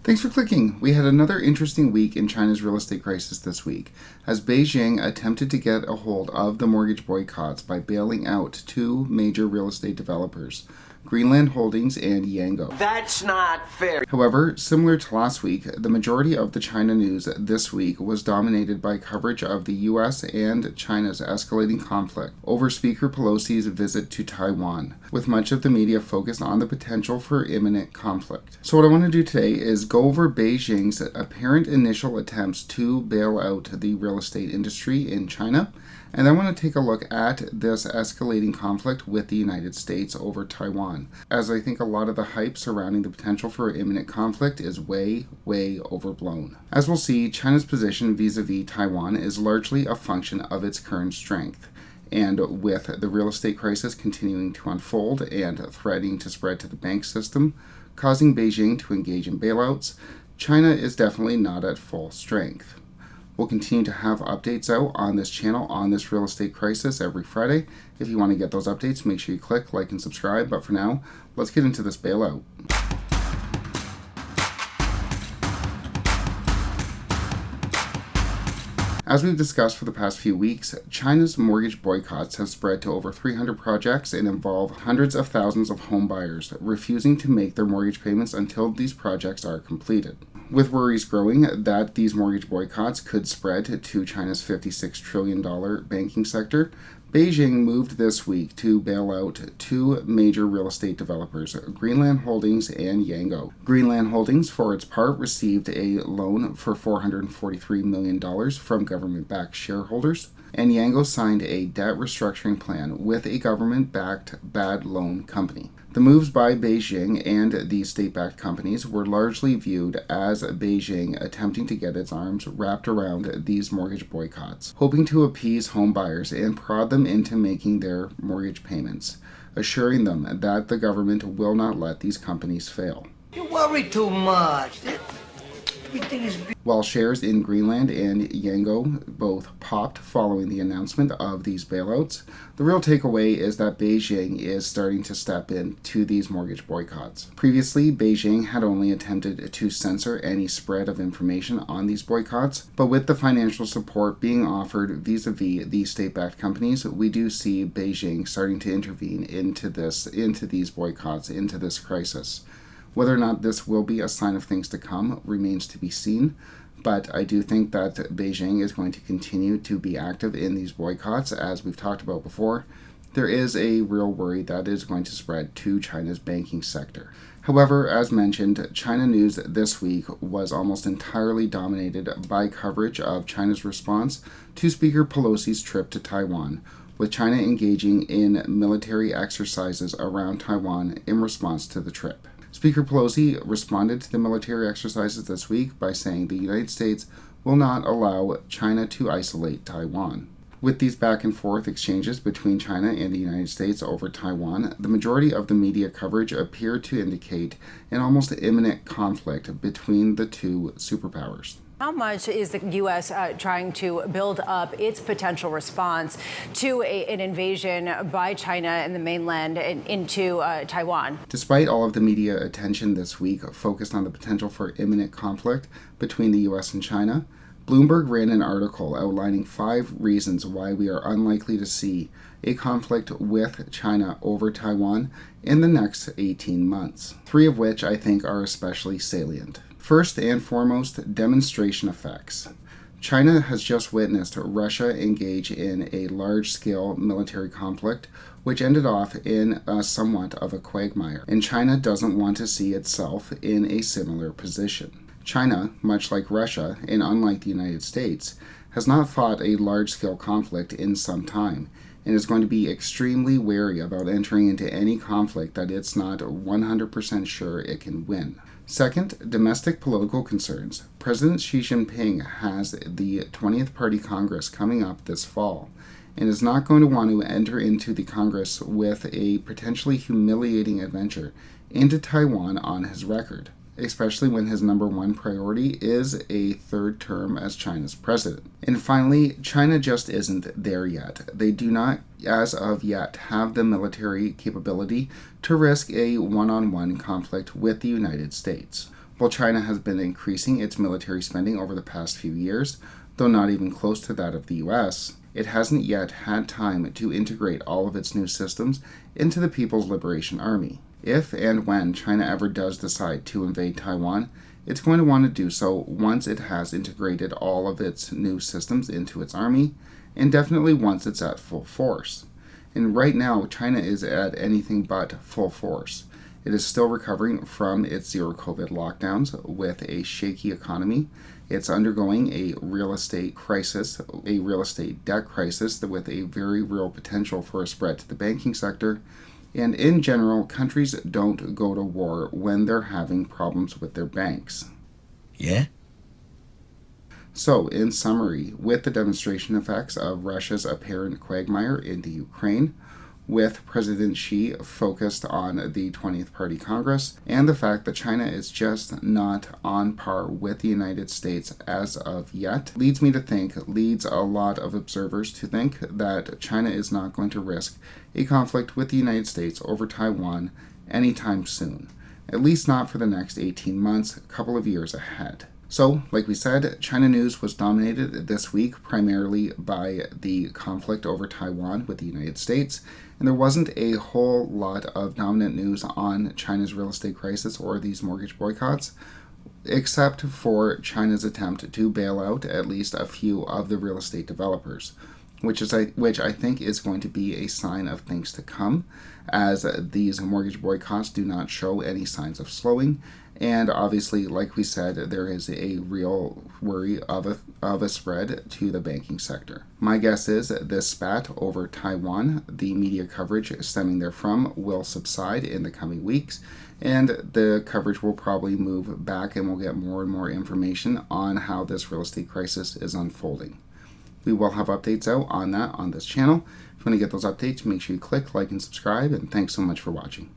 Thanks for clicking. We had another interesting week in China's real estate crisis this week, as Beijing attempted to get a hold of the mortgage boycotts by bailing out two major real estate developers, Greenland Holdings and Yango. That's not fair. However, similar to last week, the majority of the China news this week was dominated by coverage of the US and China's escalating conflict over Speaker Pelosi's visit to Taiwan, with much of the media focused on the potential for imminent conflict. So what I want to do today is go over Beijing's apparent initial attempts to bail out the real estate industry in China, and I want to take a look at this escalating conflict with the United States over Taiwan, as I think a lot of the hype surrounding the potential for imminent conflict is way overblown. As we'll see, China's position vis-à-vis Taiwan is largely a function of its current strength. And with the real estate crisis continuing to unfold and threatening to spread to the bank system, causing Beijing to engage in bailouts, China is definitely not at full strength. We'll continue to have updates out on this channel on this real estate crisis every Friday. If you want to get those updates, make sure you click, like, and subscribe. But for now, let's get into this bailout. As we've discussed for the past few weeks, China's mortgage boycotts have spread to over 300 projects and involve hundreds of thousands of home buyers refusing to make their mortgage payments until these projects are completed. With worries growing that these mortgage boycotts could spread to China's $56 trillion banking sector, Beijing moved this week to bail out two major real estate developers, Greenland Holdings and Yango. Greenland Holdings, for its part, received a loan for $443 million from government-backed shareholders, and Yango signed a debt restructuring plan with a government-backed bad loan company. The moves by Beijing and these state-backed companies were largely viewed as Beijing attempting to get its arms wrapped around these mortgage boycotts, hoping to appease home buyers and prod them into making their mortgage payments, assuring them that the government will not let these companies fail. You worry too much. Everything is... While shares in Greenland and Yango both popped following the announcement of these bailouts, the real takeaway is that Beijing is starting to step into these mortgage boycotts. Previously, Beijing had only attempted to censor any spread of information on these boycotts, but with the financial support being offered vis-à-vis these state-backed companies, we do see Beijing starting to intervene into these boycotts, into this crisis. Whether or not this will be a sign of things to come remains to be seen, but I do think that Beijing is going to continue to be active in these boycotts. As we've talked about before, there is a real worry that is going to spread to China's banking sector. However, as mentioned, China news this week was almost entirely dominated by coverage of China's response to Speaker Pelosi's trip to Taiwan, with China engaging in military exercises around Taiwan in response to the trip. Speaker Pelosi responded to the military exercises this week by saying the United States will not allow China to isolate Taiwan. With these back and forth exchanges between China and the United States over Taiwan, the majority of the media coverage appeared to indicate an almost imminent conflict between the two superpowers. How much is the U.S. trying to build up its potential response to an invasion by China and the mainland into Taiwan? Despite all of the media attention this week focused on the potential for imminent conflict between the U.S. and China, Bloomberg ran an article outlining 5 reasons why we are unlikely to see a conflict with China over Taiwan in the next 18 months, 3 of which I think are especially salient. First and foremost, demonstration effects. China has just witnessed Russia engage in a large-scale military conflict, which ended off in somewhat of a quagmire, and China doesn't want to see itself in a similar position. China, much like Russia, and unlike the United States, has not fought a large-scale conflict in some time, and is going to be extremely wary about entering into any conflict that it's not 100% sure it can win. Second, domestic political concerns. President Xi Jinping has the 20th Party Congress coming up this fall, and is not going to want to enter into the Congress with a potentially humiliating adventure into Taiwan on his record, especially when his number one priority is a third term as China's president. And finally, China just isn't there yet. They do not, as of yet, have the military capability to risk a one-on-one conflict with the United States. While China has been increasing its military spending over the past few years, though not even close to that of the US, it hasn't yet had time to integrate all of its new systems into the People's Liberation Army. If and when China ever does decide to invade Taiwan, it's going to want to do so once it has integrated all of its new systems into its army, and definitely once it's at full force. And right now, China is at anything but full force. It is still recovering from its zero COVID lockdowns with a shaky economy. It's undergoing a real estate crisis, a real estate debt crisis with a very real potential for a spread to the banking sector. And in general, countries don't go to war when they're having problems with their banks. Yeah? So, in summary, with the demonstration effects of Russia's apparent quagmire in the Ukraine, with President Xi focused on the 20th Party Congress, and the fact that China is just not on par with the United States as of yet, leads a lot of observers to think that China is not going to risk a conflict with the United States over Taiwan anytime soon, at least not for the next 18 months, a couple of years ahead. So, like we said, China news was dominated this week primarily by the conflict over Taiwan with the United States, and there wasn't a whole lot of dominant news on China's real estate crisis or these mortgage boycotts, except for China's attempt to bail out at least a few of the real estate developers, which I think is going to be a sign of things to come, as these mortgage boycotts do not show any signs of slowing. And obviously, like we said, there is a real worry of a spread to the banking sector. My guess is this spat over Taiwan, the media coverage stemming therefrom, will subside in the coming weeks, and the coverage will probably move back and we'll get more and more information on how this real estate crisis is unfolding. We will have updates out on that on this channel. If you want to get those updates, make sure you click like and subscribe, and thanks so much for watching.